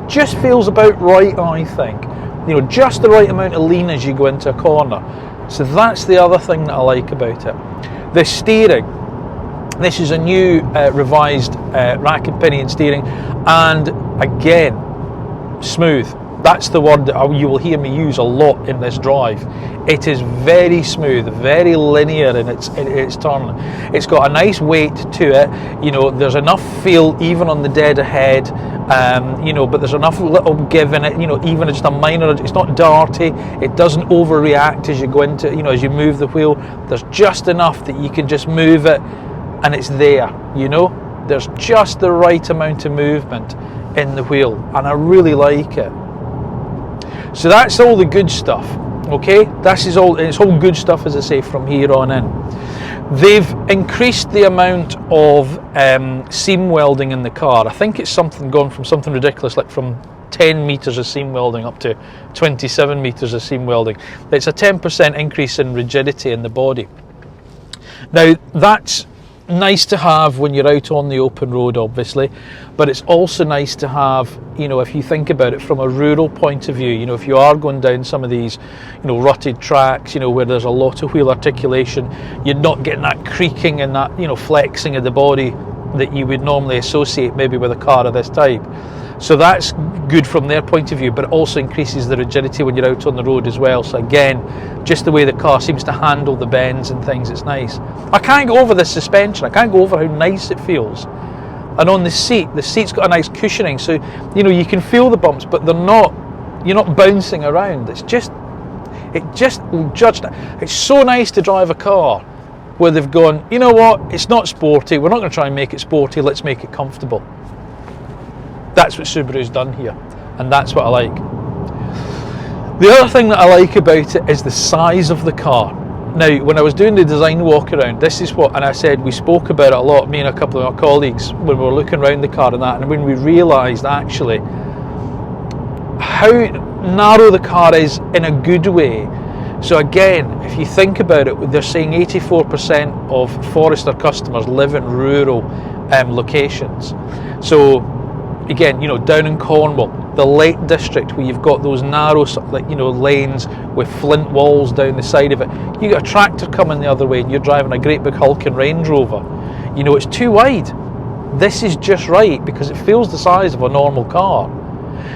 just feels about right, I think. You know, just the right amount of lean as you go into a corner. So that's the other thing that I like about it. The steering. This is a new revised rack and pinion steering, and again, smooth. That's the word that you will hear me use a lot in this drive. It is very smooth, very linear in its turn. It's got a nice weight to it. You know, there's enough feel even on the dead ahead. You know, but there's enough little give in it. You know, even just a minor. It's not darty. It doesn't overreact as you go into. You know, as you move the wheel. There's just enough that you can just move it, and it's there. You know, there's just the right amount of movement in the wheel, and I really like it. So that's all the good stuff, okay? It's all good stuff, as I say, from here on in. They've increased the amount of seam welding in the car. I think it's gone from something ridiculous, like from 10 metres of seam welding up to 27 metres of seam welding. It's a 10% increase in rigidity in the body. Now, that's nice to have when you're out on the open road, obviously, but it's also nice to have, you know, if you think about it from a rural point of view, you know, if you are going down some of these, you know, rutted tracks, you know, where there's a lot of wheel articulation, you're not getting that creaking and that, you know, flexing of the body that you would normally associate maybe with a car of this type. So that's good from their point of view, but it also increases the rigidity when you're out on the road as well. So again, just the way the car seems to handle the bends and things, it's nice. I can't go over the suspension. I can't go over how nice it feels. And on the seat's got a nice cushioning, so you know you can feel the bumps, but you're not bouncing around. It's so nice to drive a car where they've gone, you know what, it's not sporty, we're not going to try and make it sporty, let's make it comfortable. That's what Subaru's done here, and that's what I like. The other thing that I like about it is the size of the car. Now, when I was doing the design walk around, this is what, and I said we spoke about it a lot, me and a couple of our colleagues, when we were looking around the car and that, and when we realised actually how narrow the car is in a good way. So again, if you think about it, they're saying 84% of Forester customers live in rural locations. So again, you know, down in Cornwall, the Lake District, where you've got those narrow, like, you know, lanes with flint walls down the side of it. You got a tractor coming the other way, and you're driving a great big hulking Range Rover. You know, it's too wide. This is just right because it feels the size of a normal car.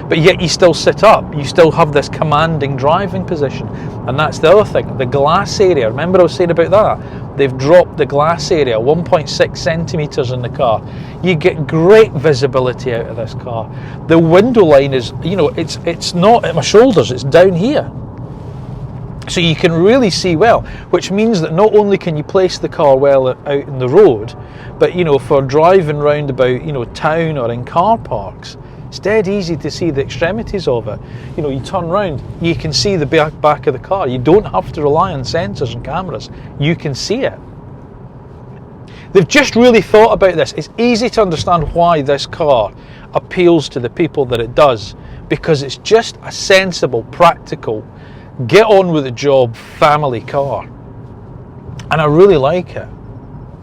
But yet you still sit up, you still have this commanding driving position. And that's the other thing, the glass area. Remember I was saying about that? They've dropped the glass area 1.6 centimetres in the car. You get great visibility out of this car. The window line is, you know, it's not at my shoulders, it's down here. So you can really see well, which means that not only can you place the car well out in the road, but, you know, for driving round about, you know, town or in car parks, it's dead easy to see the extremities of it. You know, you turn round, you can see the back of the car. You don't have to rely on sensors and cameras. You can see it. They've just really thought about this. It's easy to understand why this car appeals to the people that it does, because it's just a sensible, practical, get on with the job family car. And I really like it.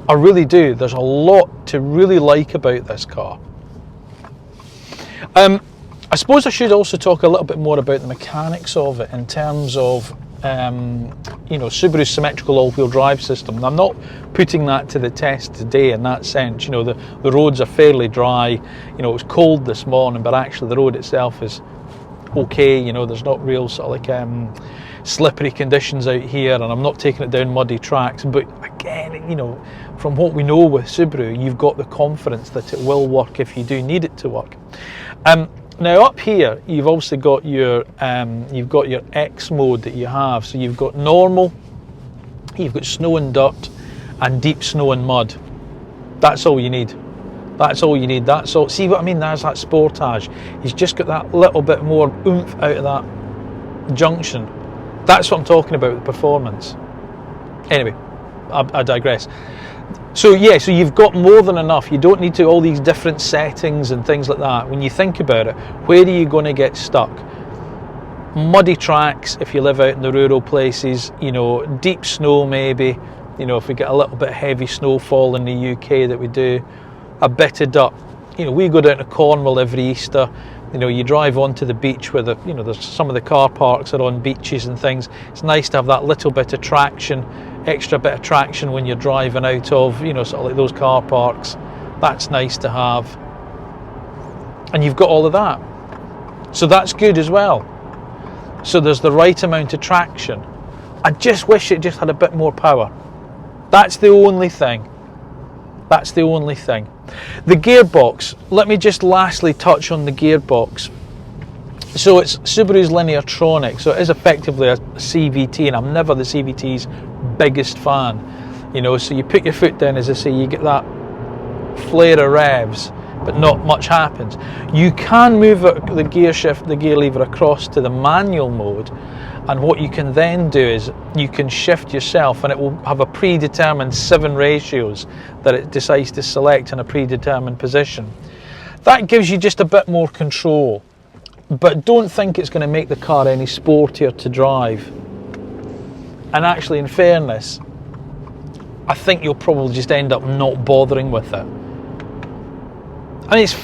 I really do. There's a lot to really like about this car. I suppose I should also talk a little bit more about the mechanics of it in terms of, you know, Subaru's symmetrical all-wheel drive system. And I'm not putting that to the test today in that sense. You know, the roads are fairly dry. You know, it was cold this morning, but actually the road itself is okay. You know, there's not real sort of like slippery conditions out here, and I'm not taking it down muddy tracks. But again, you know, from what we know with Subaru, you've got the confidence that it will work if you do need it to work. Now up here, you've obviously got your X mode that you have. So you've got normal, you've got snow and dirt, and deep snow and mud. That's all you need. That's all you need. That's all. See what I mean? There's that Sportage. He's just got that little bit more oomph out of that junction. That's what I'm talking about with performance. Anyway, I digress. So yeah, so you've got more than enough. You don't need to all these different settings and things like that. When you think about it, where are you going to get stuck? Muddy tracks if you live out in the rural places, you know, deep snow maybe, you know, if we get a little bit heavy snowfall in the UK that we do, a bit of dirt. You know, we go down to Cornwall every Easter. You know, you drive onto the beach where the, you know, there's some of the car parks are on beaches and things. It's nice to have that little bit of traction, extra bit of traction when you're driving out of, you know, sort of like those car parks. That's nice to have. And you've got all of that. So that's good as well. So there's the right amount of traction. I just wish it just had a bit more power. That's the only thing. That's the only thing. The gearbox, let me just lastly touch on the gearbox. So it's Subaru's Lineartronic, so it is effectively a CVT, and I'm never the CVT's biggest fan. You know, so you put your foot down, as I say, you get that flare of revs, but not much happens. You can move the gear shift, the gear lever across to the manual mode, and what you can then do is you can shift yourself, and it will have a predetermined 7 ratios that it decides to select in a predetermined position. That gives you just a bit more control, but don't think it's going to make the car any sportier to drive. And actually, in fairness, I think you'll probably just end up not bothering with it. I mean, it's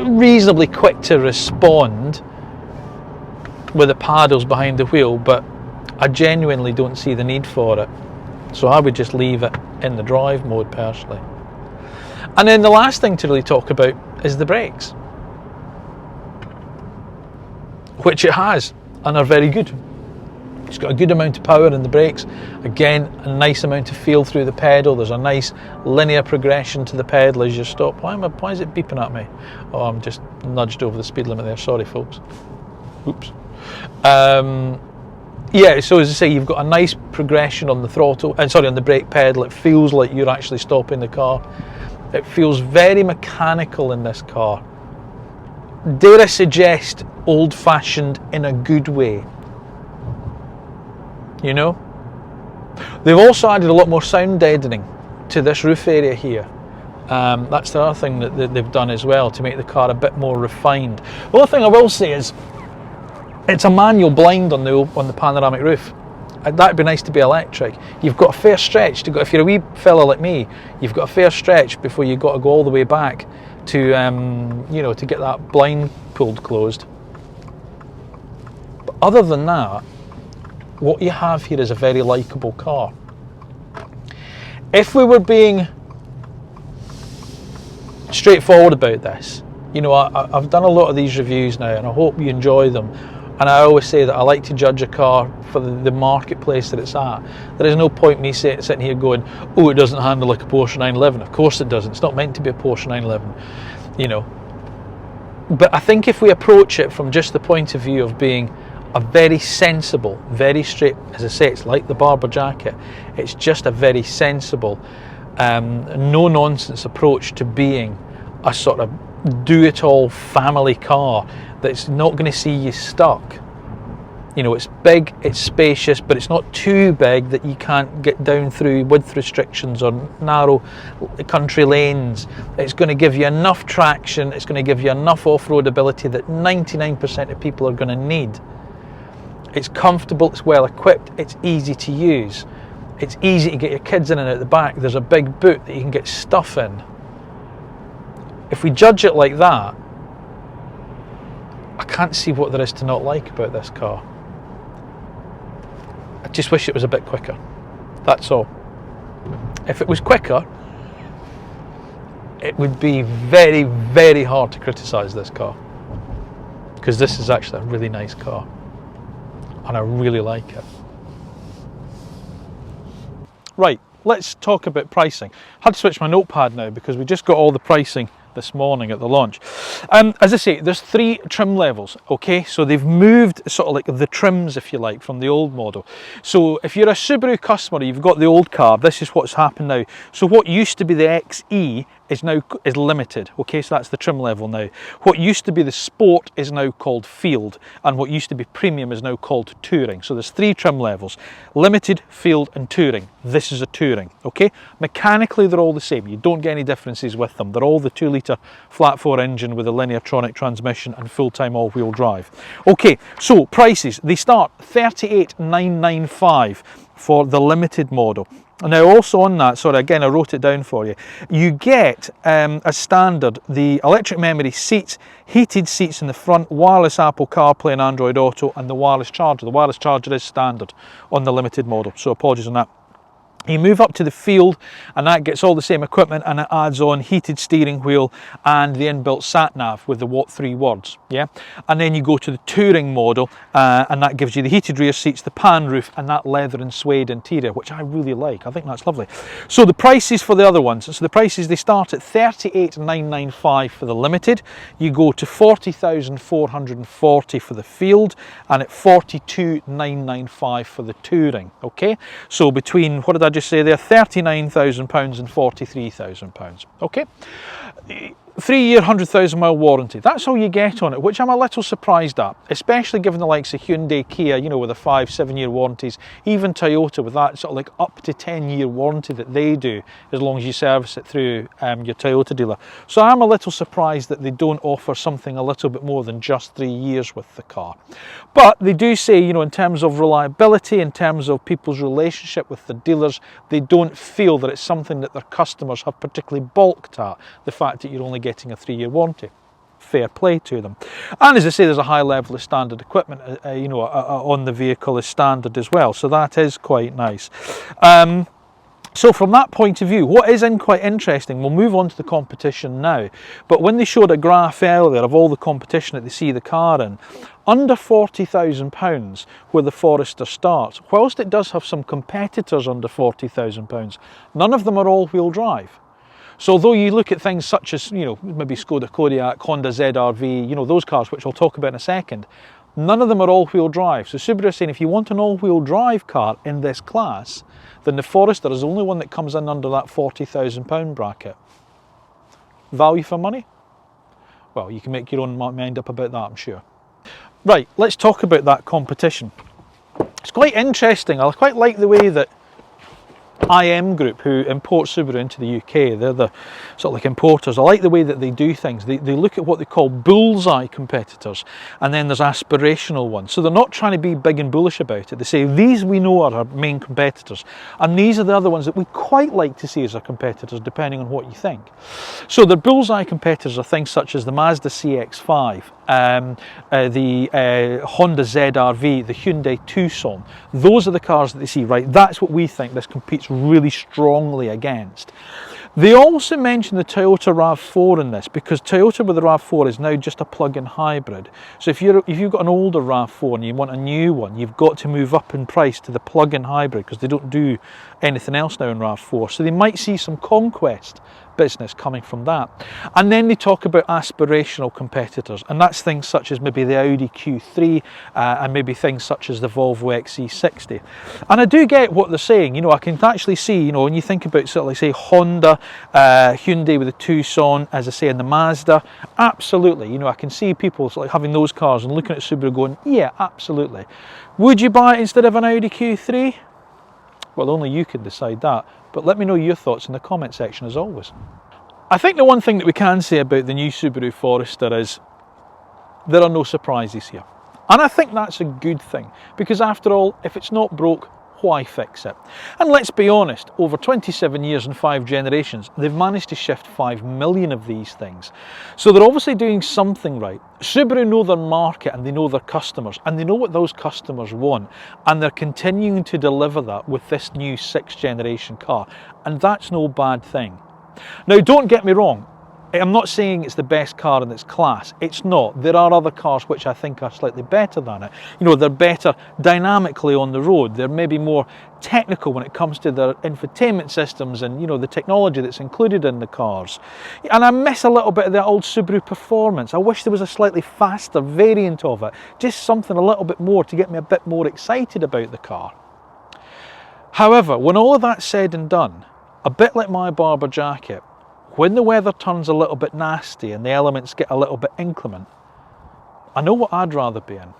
reasonably quick to respond with the paddles behind the wheel, but I genuinely don't see the need for it. So I would just leave it in the drive mode personally. And then the last thing to really talk about is the brakes, which it has, and are very good. It's got a good amount of power in the brakes. Again, a nice amount of feel through the pedal. There's a nice linear progression to the pedal as you stop. Why is it beeping at me? Oh, I'm just nudged over the speed limit there. Sorry, folks. Oops. Yeah, so as I say, you've got a nice progression on the throttle, on the brake pedal. It feels like you're actually stopping the car. It feels very mechanical in this car. Dare I suggest old-fashioned in a good way. You know? They've also added a lot more sound deadening to this roof area here. That's the other thing that they've done as well to make the car a bit more refined. The other thing I will say is it's a manual blind on the panoramic roof. That'd be nice to be electric. You've got a fair stretch to go. If you're a wee fella like me, you've got a fair stretch before you've got to go all the way back to you know, to get that blind pulled closed. But other than that, what you have here is a very likeable car. If we were being straightforward about this. You know, I've done a lot of these reviews now, and I hope you enjoy them. And I always say that I like to judge a car for the marketplace that it's at. There is no point me sitting here going, oh, it doesn't handle like a Porsche 911. Of course it doesn't. It's not meant to be a Porsche 911, you know. But I think if we approach it from just the point of view of being a very sensible, very straight, as I say, it's like the Barber jacket. It's just a very sensible, no-nonsense approach to being a sort of do-it-all family car that's not going to see you stuck. You know, it's big, it's spacious, but it's not too big that you can't get down through width restrictions or narrow country lanes. It's going to give you enough traction, it's going to give you enough off-road ability that 99% of people are going to need. It's comfortable, it's well equipped, it's easy to use. It's easy to get your kids in and out the back. There's a big boot that you can get stuff in. If we judge it like that, I can't see what there is to not like about this car. I just wish it was a bit quicker. That's all. If it was quicker, it would be very, very hard to criticise this car, because this is actually a really nice car and I really like it. Right, let's talk about pricing. I had to switch my notepad now because we just got all the pricing this morning at the launch. As I say, there's 3 trim levels, okay? So they've moved sort of like the trims, if you like, from the old model. So if you're a Subaru customer, you've got the old car, this is what's happened now. So what used to be the XE is limited, okay? So that's the trim level now. What used to be the Sport is now called Field, and what used to be Premium is now called Touring. So there's 3 trim levels: Limited, Field and Touring. This is a Touring, okay? Mechanically they're all the same, you don't get any differences with them. They're all the 2-litre flat 4 engine with a linear-tronic transmission and full-time all-wheel drive. Okay, so prices, they start $38,995 for the limited model. Now also on that, sorry, again I wrote it down for you, you get as standard the electric memory seats, heated seats in the front, wireless Apple CarPlay and Android Auto, and the wireless charger. The wireless charger is standard on the limited model, so apologies on that. You move up to the Field and that gets all the same equipment, and it adds on heated steering wheel and the inbuilt sat-nav with the what 3 words, yeah? And then you go to the Touring model and that gives you the heated rear seats, the pan roof and that leather and suede interior, which I really like. I think that's lovely. So the prices for the other ones, so the prices, they start at $38,995 for the limited, you go to $40,440 for the Field, and at $42,995 for the Touring, okay? So between, what did I just say there, £39,000 and £43,000, okay? 3-year, 100,000 mile warranty. That's all you get on it, which I'm a little surprised at, especially given the likes of Hyundai, Kia, you know, with the 5-7 year warranties, even Toyota with that sort of like up to 10-year warranty that they do, as long as you service it through your Toyota dealer. So I'm a little surprised that they don't offer something a little bit more than just 3 years with the car. But they do say, you know, in terms of reliability, in terms of people's relationship with the dealers, they don't feel that it's something that their customers have particularly balked at, the fact that you're only getting a 3-year warranty. Fair play to them. And as I say, there's a high level of standard equipment, you know, on the vehicle as standard as well. So that is quite nice. So from that point of view, what is quite interesting, we'll move on to the competition now, but when they showed a graph earlier of all the competition that they see the car in, under £40,000 where the Forester starts, whilst it does have some competitors under £40,000, none of them are all-wheel drive. So although you look at things such as, you know, maybe Skoda Kodiaq, Honda ZR-V, you know, those cars which I'll talk about in a second, none of them are all-wheel drive. So Subaru is saying if you want an all-wheel drive car in this class, then the Forester is the only one that comes in under that £40,000 bracket. Value for money? Well, you can make your own mind up about that, I'm sure. Right, let's talk about that competition. It's quite interesting. I quite like the way that IM Group, who import Subaru into the UK, they're the sort of like importers. I like the way that they do things. They look at what they call bullseye competitors, and then there's aspirational ones. So they're not trying to be big and bullish about it. They say these we know are our main competitors, and these are the other ones that we quite like to see as our competitors, depending on what you think. So the bullseye competitors are things such as the Mazda CX-5, the Honda ZR-V, the Hyundai Tucson. Those are the cars that they see, right? That's what we think this competes really strongly against. They also mention the Toyota RAV4 in this, because Toyota with the RAV4 is now just a plug-in hybrid. So if you've got an older RAV4 and you want a new one, you've got to move up in price to the plug-in hybrid, because they don't do anything else now in RAV4. So they might see some conquest business coming from that. And then they talk about aspirational competitors, and that's things such as maybe the Audi Q3 and maybe things such as the Volvo XC60. And I do get what they're saying. You know, I can actually see, you know, when you think about sort of like say Honda, Hyundai with the Tucson, as I say, in the Mazda, absolutely, you know, I can see people sort of like having those cars and looking at Subaru going, yeah, absolutely. Would you buy it instead of an Audi Q3? Well, only you can decide that, but let me know your thoughts in the comment section as always. I think the one thing that we can say about the new Subaru Forester is there are no surprises here. And I think that's a good thing, because after all, if it's not broke, why fix it? And let's be honest, over 27 years and 5 generations, they've managed to shift 5 million of these things. So they're obviously doing something right. Subaru know their market and they know their customers, and they know what those customers want, and they're continuing to deliver that with this new 6th generation car, and that's no bad thing. Now, don't get me wrong, I'm not saying it's the best car in its class. It's not. There are other cars which I think are slightly better than it. You know, they're better dynamically on the road. They're maybe more technical when it comes to their infotainment systems and, you know, the technology that's included in the cars. And I miss a little bit of that old Subaru performance. I wish there was a slightly faster variant of it. Just something a little bit more to get me a bit more excited about the car. However, when all of that's said and done, a bit like my Barber jacket, when the weather turns a little bit nasty and the elements get a little bit inclement, I know what I'd rather be in.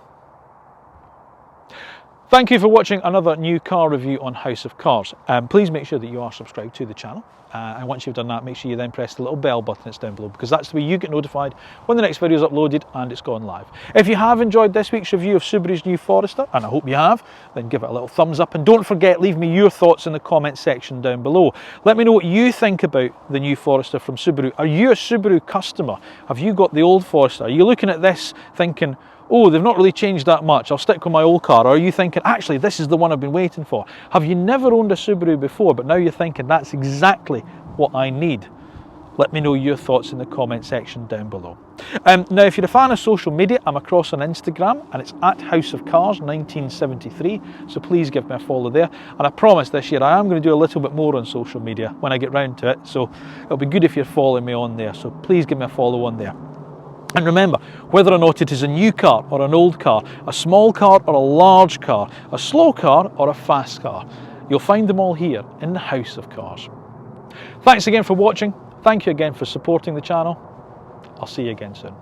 Thank you for watching another new car review on House of Cars. Please make sure that you are subscribed to the channel. And once you've done that, make sure you then press the little bell button that's down below, because that's the way you get notified when the next video is uploaded and it's gone live. If you have enjoyed this week's review of Subaru's new Forester, and I hope you have, then give it a little thumbs up, and don't forget, leave me your thoughts in the comment section down below. Let me know what you think about the new Forester from Subaru. Are you a Subaru customer? Have you got the old Forester? Are you looking at this thinking, oh, they've not really changed that much, I'll stick with my old car? Or are you thinking, actually, this is the one I've been waiting for? Have you never owned a Subaru before, but now you're thinking, that's exactly what I need? Let me know your thoughts in the comment section down below. Now, if you're a fan of social media, I'm across on Instagram, and it's at House of Cars 1973, so please give me a follow there. And I promise this year I am going to do a little bit more on social media when I get round to it, so it'll be good if you're following me on there, so please give me a follow on there. And remember, whether or not it is a new car or an old car, a small car or a large car, a slow car or a fast car, you'll find them all here in the House of Cars. Thanks again for watching. Thank you again for supporting the channel. I'll see you again soon.